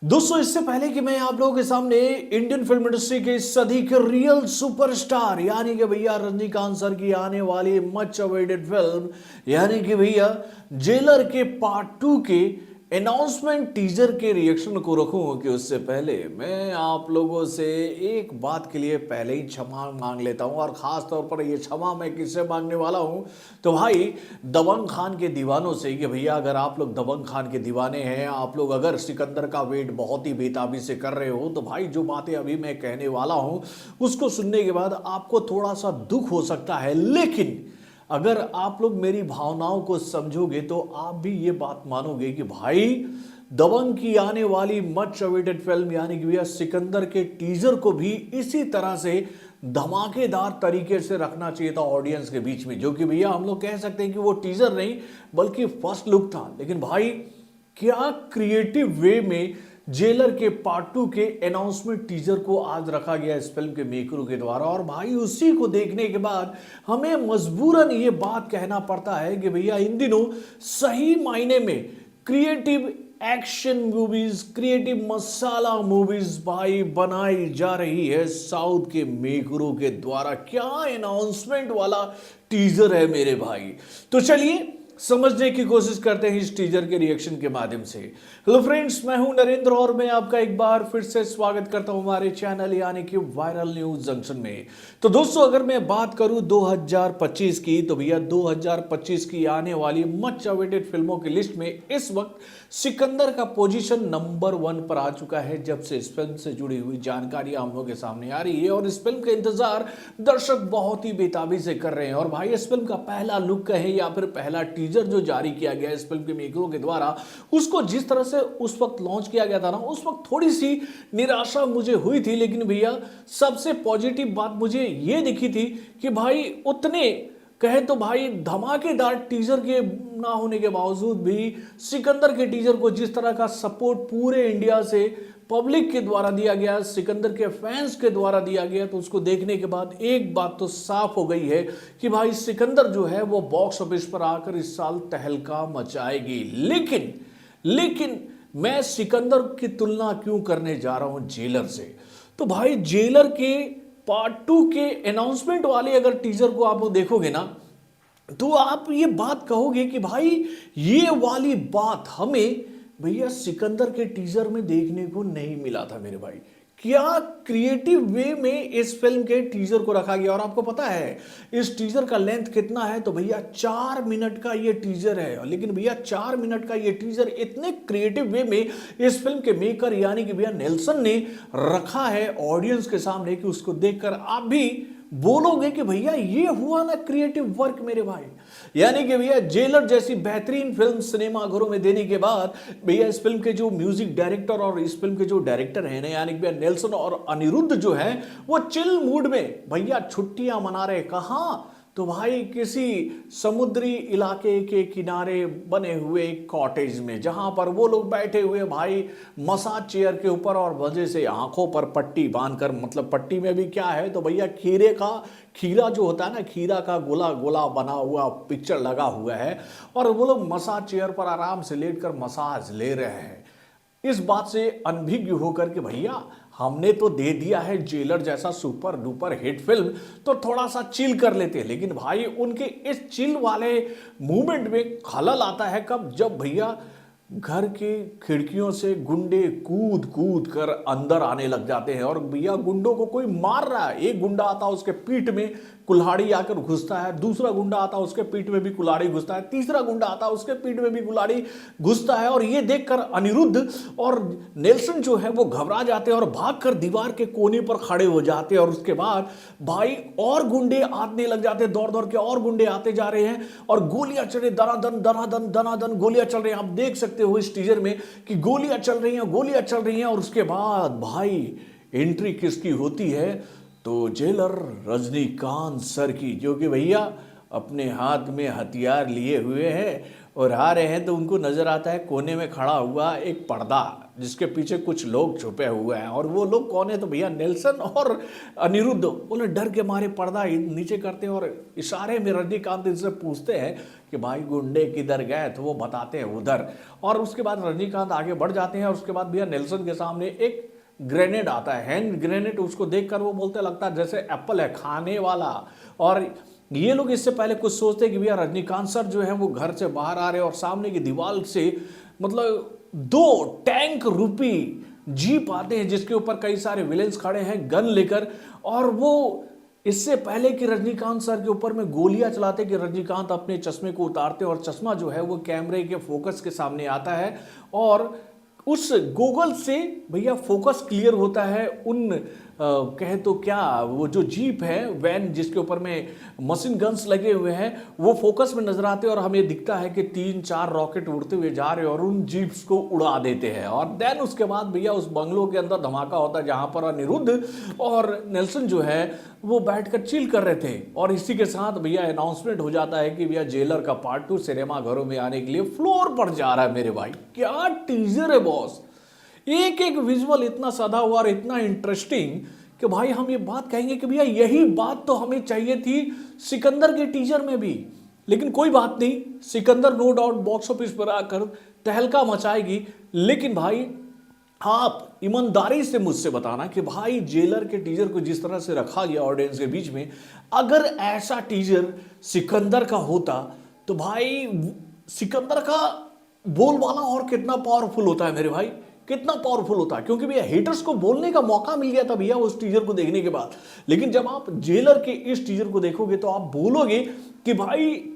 दोस्तों, इससे पहले कि मैं आप लोगों के सामने इंडियन फिल्म इंडस्ट्री के सदी के रियल सुपरस्टार यानी कि भैया रजनीकांत सर की आने वाली मच अवेटेड फिल्म यानी कि भैया जेलर के पार्ट 2 के अनाउंसमेंट टीजर के रिएक्शन को रखूं कि उससे पहले मैं आप लोगों से एक बात के लिए पहले ही क्षमा मांग लेता हूं। और ख़ास तौर पर ये क्षमा मैं किससे मांगने वाला हूं तो भाई दबंग खान के दीवानों से कि भैया अगर आप लोग दबंग खान के दीवाने हैं, आप लोग अगर सिकंदर का वेट बहुत ही बेताबी से कर रहे हो तो भाई जो बातें अभी मैं कहने वाला हूं उसको सुनने के बाद आपको थोड़ा सा दुख हो सकता है, लेकिन अगर आप लोग मेरी भावनाओं को समझोगे तो आप भी ये बात मानोगे कि भाई दबंग की आने वाली मच अवेटेड फिल्म यानी कि भैया सिकंदर के टीजर को भी इसी तरह से धमाकेदार तरीके से रखना चाहिए था ऑडियंस के बीच में, जो कि भैया हम लोग कह सकते हैं कि वो टीजर नहीं बल्कि फर्स्ट लुक था। लेकिन भाई क्या क्रिएटिव वे में जेलर के पार्ट 2 के अनाउंसमेंट टीजर को आज रखा गया इस फिल्म के मेकरों के द्वारा। और भाई उसी को देखने के बाद हमें मजबूरन ये बात कहना पड़ता है कि भैया इन दिनों सही मायने में क्रिएटिव एक्शन मूवीज, क्रिएटिव मसाला मूवीज भाई बनाई जा रही है साउथ के मेकरों के द्वारा। क्या अनाउंसमेंट वाला टीजर है मेरे भाई। तो चलिए समझने की कोशिश करते हैं इस टीजर के रिएक्शन के माध्यम से। हेलो फ्रेंड्स, मैं हूं नरेंद्र और मैं आपका एक बार फिर से स्वागत करता हूं हमारे चैनल यानी कि वायरल न्यूज जंक्शन में। तो दोस्तों, अगर मैं बात करूं 2025 की तो भैया 2025 की आने वाली मच अवेटेड फिल्मों की लिस्ट में इस वक्त सिकंदर का पोजीशन नंबर 1 पर आ चुका है। जब से इस फिल्म से जुड़ी हुई जानकारी हम लोग के सामने आ रही है और इस फिल्म का इंतजार दर्शक बहुत ही बेताबी से कर रहे हैं। और भाई इस फिल्म का पहला लुक कहे या फिर पहला टीजर जो जारी किया गया इस फिल्म के मेकरों के द्वारा, उसको जिस तरह से उस वक्त लॉन्च किया गया था ना, उस वक्त थोड़ी सी निराशा मुझे हुई थी। लेकिन भैया सबसे पॉजिटिव बात मुझे ये दिखी थी कि भाई उतने कहे तो भाई धमाकेदार टीजर के ना होने के बावजूद भी सिकंदर के टीजर को जिस तरह का सपोर्ट पूरे इंडिया से पब्लिक के द्वारा दिया गया, सिकंदर के फैंस के द्वारा दिया गया, तो उसको देखने के बाद एक बात तो साफ हो गई है कि भाई सिकंदर जो है वो बॉक्स ऑफिस पर आकर इस साल तहलका मचाएगी। लेकिन मैं सिकंदर की तुलना क्यों करने जा रहा हूं जेलर से, तो भाई जेलर के पार्ट 2 के अनाउंसमेंट वाले अगर टीजर को आप देखोगे ना तो आप ये बात कहोगे कि भाई ये वाली बात हमें भैया सिकंदर के टीजर में देखने को नहीं मिला था मेरे भाई। क्या क्रिएटिव वे में इस फिल्म के टीजर को रखा गया। और आपको पता है इस टीजर का लेंथ कितना है, तो भैया 4 मिनट का ये टीजर है। लेकिन भैया 4 मिनट का ये टीजर इतने क्रिएटिव वे में इस फिल्म के मेकर यानी कि भैया नेल्सन ने रखा है ऑडियंस के सामने कि उसको देखकर आप भी बोलोगे कि भैया ये हुआ ना क्रिएटिव वर्क मेरे भाई। यानी कि भैया जेलर जैसी बेहतरीन फिल्म सिनेमा घरों में देने के बाद भैया इस फिल्म के जो म्यूजिक डायरेक्टर और इस फिल्म के जो डायरेक्टर हैं ना यानी कि भैया नेल्सन और अनिरुद्ध जो है वो चिल मूड में भैया छुट्टियां मना रहे। कहां तो भाई किसी समुद्री इलाके के किनारे बने हुए कॉटेज में, जहां पर वो लोग बैठे हुए भाई मसाज चेयर के ऊपर और वजह से आंखों पर पट्टी बांधकर, मतलब पट्टी में भी क्या है तो भैया खीरा जो होता है ना, खीरा का गोला गोला बना हुआ पिक्चर लगा हुआ है और वो लोग मसाज चेयर पर आराम से लेटकर मसाज ले रहे हैं। इस बात से अनभिज्ञ होकर के भैया हमने तो दे दिया है जेलर जैसा सुपर डुपर हिट फिल्म, तो थोड़ा सा चिल कर लेते हैं। लेकिन भाई उनके इस चिल वाले मूवमेंट में खलल आता है कब, जब भैया घर की खिड़कियों से गुंडे कूद कूद कर अंदर आने लग जाते हैं और भैया गुंडों को कोई मार रहा है। एक गुंडा आता है उसके पीठ में कुल्हाड़ी आकर घुसता है, दूसरा गुंडा आता है उसके पीठ में भी कुल्हाड़ी घुसता है, तीसरा गुंडा आता है उसके पीठ में भी कुल्हाड़ी घुसता है। और ये देखकर अनिरुद्ध और नेल्सन जो है वो घबरा जाते हैं और भागकर दीवार के कोने पर खड़े हो जाते हैं। और उसके बाद भाई और गुंडे आने लग जाते हैं, दौड़ दौड़ के और गुंडे आते जा रहे हैं और गोलियां चल रही, दनादन दनादन दनादन गोलियां चल रही हैं। आप देख सकते हो इस टीजर में कि गोलियां चल रही हैं। और उसके बाद भाई एंट्री किसकी होती है तो जेलर रजनीकांत सर की, जो कि भैया अपने हाथ में हथियार लिए हुए हैं और आ रहे हैं। तो उनको नजर आता है कोने में खड़ा हुआ एक पर्दा, जिसके पीछे कुछ लोग छुपे हुए हैं। और वो लोग कौन है? तो भैया नेल्सन और अनिरुद्ध। बोले डर के मारे पर्दा नीचे करते हैं और इशारे में रजनीकांत इनसे पूछते हैं कि भाई गुंडे किधर गए, तो वो बताते हैं उधर। और उसके बाद रजनीकांत आगे बढ़ जाते हैं और उसके बाद भैया नेल्सन के सामने एक ग्रेनेड आता है, हैंड ग्रेनेड। उसको देखकर वो बोलते लगता है जैसे एप्पल है खाने वाला। और ये लोग इससे पहले कुछ सोचते कि भैया रजनीकांत सर जो है वो घर से बाहर आ रहे हैं और सामने की दीवार से मतलब 2 टैंक रूपी जीप आते हैं जिसके ऊपर कई सारे विलेंस खड़े हैं गन लेकर। और वो इससे पहले कि रजनीकांत सर के ऊपर में गोलियां चलाते कि रजनीकांत अपने चश्मे को उतारते और चश्मा जो है वो कैमरे के फोकस के सामने आता है और उस गूगल से भैया फोकस क्लियर होता है उन कहे तो क्या वो जो जीप है वैन जिसके ऊपर में मशीन गन्स लगे हुए हैं वो फोकस में नजर आते हैं और हमें दिखता है कि 3-4 रॉकेट उड़ते हुए जा रहे हैं और उन जीप्स को उड़ा देते हैं। और देन उसके बाद भैया उस बंगलों के अंदर धमाका होता है जहां पर अनिरुद्ध और नेल्सन जो है वो बैठकर चिल कर रहे थे। और इसी के साथ भैया अनाउंसमेंट हो जाता है कि भैया जेलर का पार्ट 2 सिनेमा घरों में आने के लिए फ्लोर पर जा रहा है। मेरे भाई क्या टीजर है बॉस, एक एक विजुअल इतना सदा हुआ और इतना इंटरेस्टिंग कि भाई हम ये बात कहेंगे कि भैया यही बात तो हमें चाहिए थी सिकंदर के टीजर में भी। लेकिन कोई बात नहीं, Sikandar no doubt box office पर आकर तहलका मचाएगी। लेकिन भाई आप ईमानदारी से मुझसे बताना कि भाई जेलर के टीजर को जिस तरह से रखा गया ऑडियंस के बीच में, अगर ऐसा टीजर सिकंदर का होता तो भाई सिकंदर का बोलबाला और कितना पावरफुल होता है मेरे भाई, कितना पावरफुल होता है। क्योंकि भैया हेटर्स को बोलने का मौका मिल गया था भैया उस टीजर को देखने के बाद। लेकिन जब आप जेलर के इस टीजर को देखोगे तो आप बोलोगे कि भाई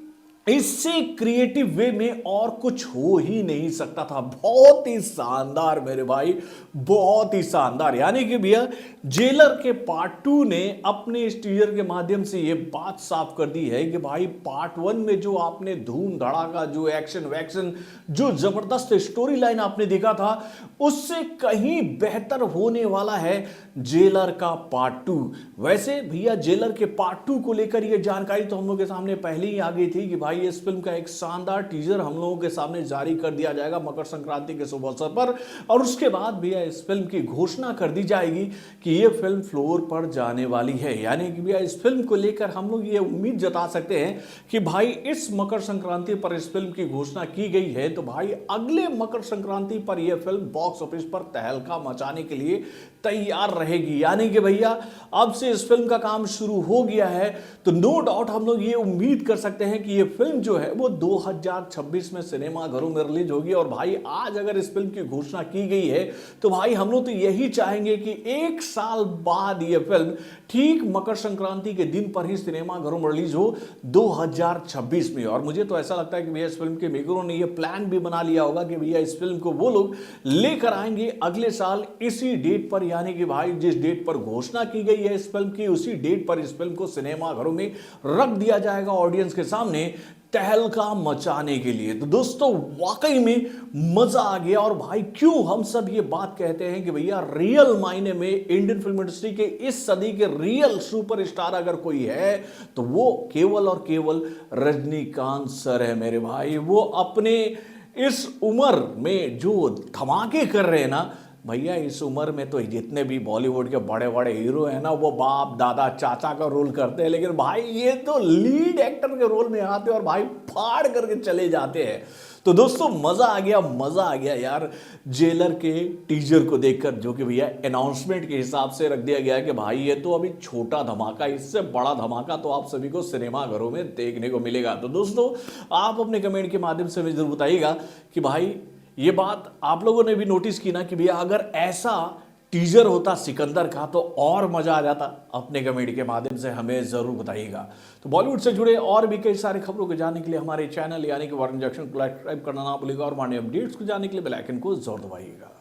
इससे क्रिएटिव वे में और कुछ हो ही नहीं सकता था। बहुत ही शानदार मेरे भाई, बहुत ही शानदार। यानी कि भैया जेलर के पार्ट 2 ने अपने इस टीजर के माध्यम से ये बात साफ कर दी है कि भाई पार्ट 1 में जो आपने धूम धड़ाका जो एक्शन वैक्शन जो जबरदस्त स्टोरी लाइन आपने देखा था उससे कहीं बेहतर होने वाला है जेलर का पार्ट 2। वैसे भैया जेलर के पार्ट 2 को लेकर ये जानकारी तो हम लोग के सामने पहले ही आ गई थी कि भाई इस फिल्म का एक शानदार टीजर हम लोगों के सामने जारी कर दिया जाएगा मकर संक्रांति के शुभ अवसर पर। और उसके बाद भैया इस फिल्म की घोषणा कर दी जाएगी कि ये फिल्म फ्लोर पर जाने वाली है। यानी कि भैया इस फिल्म को लेकर हम लोग ये उम्मीद जता सकते हैं कि भाई इस मकर संक्रांति पर इस फिल्म की घोषणा की गई है तो भाई अगले मकर संक्रांति पर यह फिल्म बॉक्स ऑफिस पर तहलका मचाने के लिए तैयार रहेगी। यानी कि भैया अब से इस फिल्म का काम शुरू हो गया है तो नो डाउट हम लोग ये उम्मीद कर सकते हैं कि ये फिल्म जो है वो 2026 में सिनेमा घरों में रिलीज होगी। और भाई आज अगर इस फिल्म की घोषणा की गई है तो भाई हम लोग तो यही चाहेंगे कि 1 साल बाद ये फिल्म ठीक मकर संक्रांति के दिन पर ही सिनेमा घरों में रिलीज हो 2026 में। और मुझे तो ऐसा लगता है कि भैया इस फिल्म के मेकरों ने ये प्लान भी बना लिया होगा कि भैया इस फिल्म को वो लोग लेकर आएंगे अगले साल इसी डेट पर। यानी कि भाई जिस डेट पर घोषणा की गई है इस फिल्म की उसी डेट पर इस फिल्म को सिनेमा घरों में रख दिया जाएगा ऑडियंस के सामने तहलका मचाने के लिए। तो दोस्तों वाकई में मजा आ गया। और भाई क्यों हम सब ये बात कहते हैं कि भैया रियल मायने में इंडियन फिल्म इंडस्ट्री के इस सदी के रियल सुपरस्टार अगर कोई है तो वो केवल और केवल रजनीकांत सर है मेरे भाई। वो अपने इस उम्र में जो धमाके कर रहे हैं ना भैया, इस उम्र में तो जितने भी बॉलीवुड के बड़े बड़े हीरो हैं ना वो बाप दादा चाचा का रोल करते हैं, लेकिन भाई ये तो लीड एक्टर के रोल में आते हैं और भाई फाड़ करके चले जाते हैं। तो दोस्तों मजा आ गया यार जेलर के टीजर को देखकर, जो कि भैया अनाउंसमेंट के हिसाब से रख दिया गया है कि भाई ये तो अभी छोटा धमाका, इससे बड़ा धमाका तो आप सभी को सिनेमा घरों में देखने को मिलेगा। तो दोस्तों आप अपने कमेंट के माध्यम से मुझे जरूर बताइएगा कि भाई ये बात आप लोगों ने भी नोटिस की ना कि भैया अगर ऐसा टीजर होता सिकंदर का तो और मजा आ जाता। अपने कमेंट के माध्यम से हमें जरूर बताइएगा। तो बॉलीवुड से जुड़े और भी कई सारी खबरों को जानने के लिए हमारे चैनल यानी कि वारन जंक्शन को सब्सक्राइब करना ना भूलिएगा और हमारे अपडेट्स को जानने के लिए बेल आइकन को जरूर दबाइएगा।